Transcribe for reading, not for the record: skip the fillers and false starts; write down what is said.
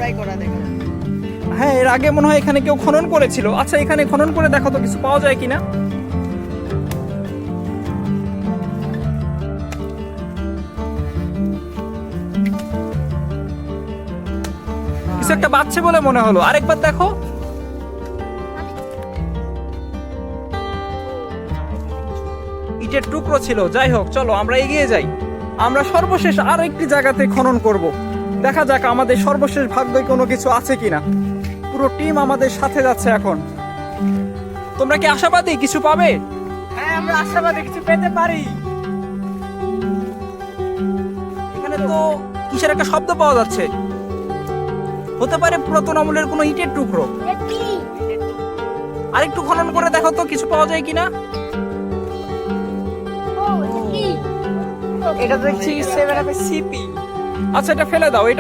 খোদাই করা দেখা যাচ্ছে। হ্যাঁ, এর আগে মনে হয় এখানে কেউ খনন করেছিল। আচ্ছা, এখানে খনন করে দেখো তো কিছু পাওয়া যায় কিনা। কিছু একটা বাজছে বলে মনে হলো, আরেকবার দেখো। ইটের টুকরো ছিল। যাই হোক, চলো আমরা এগিয়ে যাই। আমরা সর্বশেষ আরো একটি জায়গাতে খনন করব। দেখা যাক আমাদের সর্বশেষ ভাগ্যে কোনো কিছু আছে কিনা। পুরো টিম আমাদের সাথে যাচ্ছে এখন। তোমরা কি আশাবাদী কিছু পাবে? হ্যাঁ, আমরা আশাবাদী কিছু পেতে পারি। এখানে তো কিসের একটা শব্দ পাওয়া যাচ্ছে। হতে পারে পুরাতন আমলের কোনো ইটের টুকরো। আরেকটু খনন করে দেখো তো কিছু পাওয়া যায় কিনা। এটা দেখছি 7 আপের সিপি। আচ্ছা, এটা ফেলে দাও। এটা